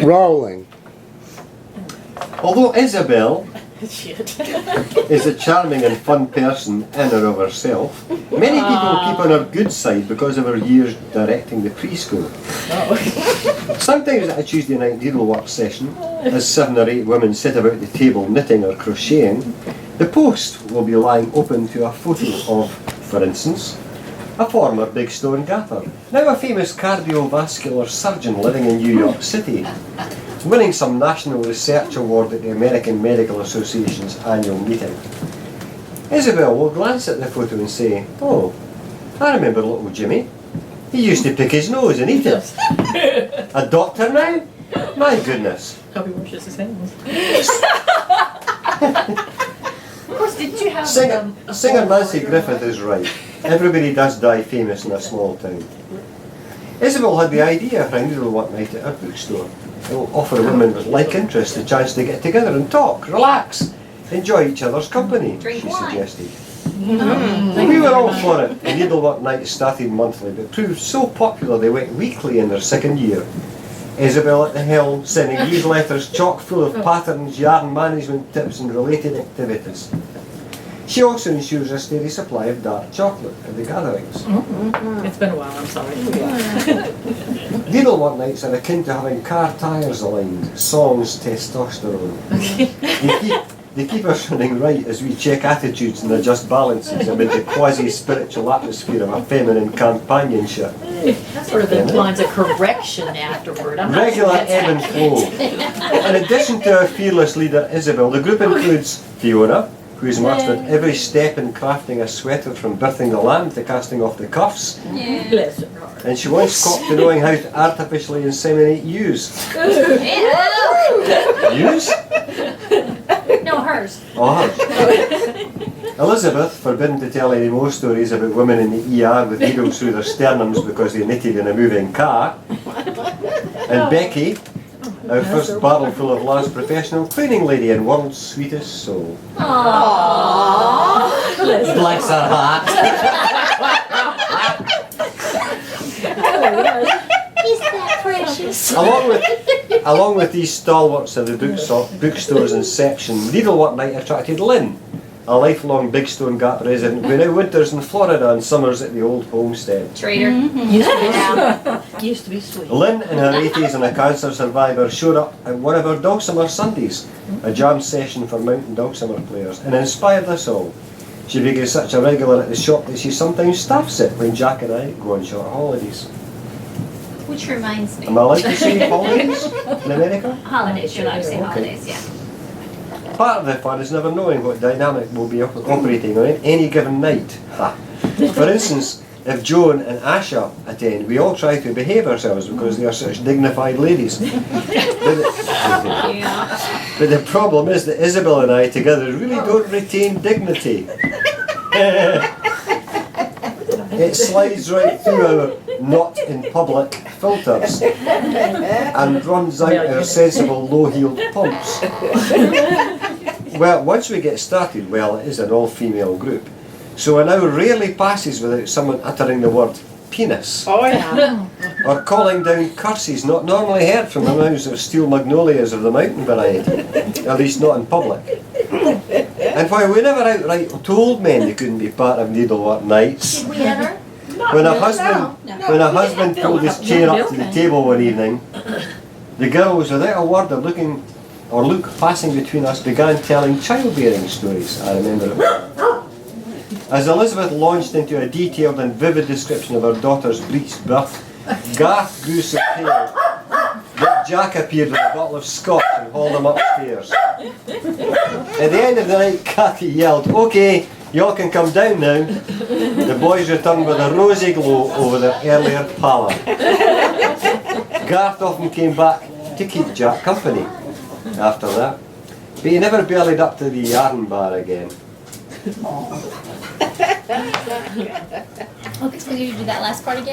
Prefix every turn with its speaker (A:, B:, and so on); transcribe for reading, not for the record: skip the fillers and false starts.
A: Rolling.
B: Although Isabel is a charming and fun person in and of herself, many people keep on her good side because of her years directing the preschool. Sometimes at a Tuesday night needlework session, as 7 or 8 women sit about the table knitting or crocheting, the post will be lying open to a photo of, for instance, a former big stone gaffer, now a famous cardiovascular surgeon living in New York City, winning some national research award at the American Medical Association's annual meeting. Isabel will glance at the photo and say, "Oh, I remember little Jimmy. He used to pick his nose and eat it. A doctor now? My goodness."
C: Hope he washes his hands.
D: Of course, did you have
B: Singer Nancy Griffith is right. Everybody does die famous in a small town. Isabel had the idea for a needlework night at her bookstore. It will offer women with like interests the chance to get together and talk, relax, enjoy each other's company,
D: Drink
B: she
D: wine.
B: suggested. We were all for it. The needlework night started monthly, but proved so popular they went weekly in their 2nd year. Isabel at the helm, sending newsletters chock full of patterns, yarn management tips and related activities. She also ensures a steady supply of dark chocolate at the gatherings.
C: It's been a while, I'm sorry.
B: Needlework nights are akin to having car tyres aligned, songs testosterone. They keep us running right as we check attitudes and adjust balances amid the quasi-spiritual atmosphere of a feminine companionship.
C: That sort of implies a correction afterward. I'm not
B: Regular
C: sure that's
B: ebb and flow. In addition to our fearless leader Isabel, the group includes Fiona, who has mastered every step in crafting a sweater from birthing the lamb to casting off the cuffs.
C: Bless her heart.
B: And she once copped to knowing how to artificially inseminate ewes. Ewes?
D: No, hers.
B: Oh, hers. Elizabeth, forbidden to tell any more stories about women in the ER with needles through their sternums because they knitted in a moving car. And Becky, our first barrel full of last professional cleaning lady and world's sweetest soul.
D: Aww.
B: Bless her heart.
D: He's that precious.
B: Along with these stalwarts of the bookstore's inception, Needlework Night attracted Lynn, a lifelong Big Stone Gap resident who now winters in Florida and summers at the old homestead.
D: Traitor.
C: Used to be sweet.
B: Lynn, in her 80s and a cancer survivor, showed up at one of our Dog Summer Sundays, a jam session for mountain dog summer players, and inspired us all. She became such a regular at the shop that she sometimes staffs it when Jack and I go on short holidays.
D: Which reminds me.
B: Am I allowed to say holidays in America?
D: Holidays, you're allowed to say
B: Okay.
D: holidays, yeah.
B: Part of the fun is never knowing what dynamic will be operating on any given night. Ha. For instance, if Joan and Asha attend, we all try to behave ourselves because they are such dignified ladies. But the problem is that Isabel and I together really don't retain dignity. It slides right through our not in public filters and runs out our sensible low-heeled pumps. Well, once we get started, well, it is an all-female group. So an hour rarely passes without someone uttering the word penis.
C: Oh yeah.
B: Or calling down curses not normally heard from the mouths of steel magnolias of the mountain variety, at least not in public. And while we never outright told men they couldn't be part of needlework nights,
D: Did we ever?
B: when a husband pulled his chair up to the table one evening, the girls, without a word of look passing between us, began telling childbearing stories. I remember it. As Elizabeth launched into a detailed and vivid description of her daughter's breached birth, Garth grew so pale that Jack appeared with a bottle of scotch and hauled him upstairs. At the end of the night, Cathy yelled, "Okay, y'all can come down now." The boys returned with a rosy glow over their earlier pallor. Garth often came back to keep Jack company after that, but he never bellied up to the yarn bar again.
D: Okay, so you do that last part again?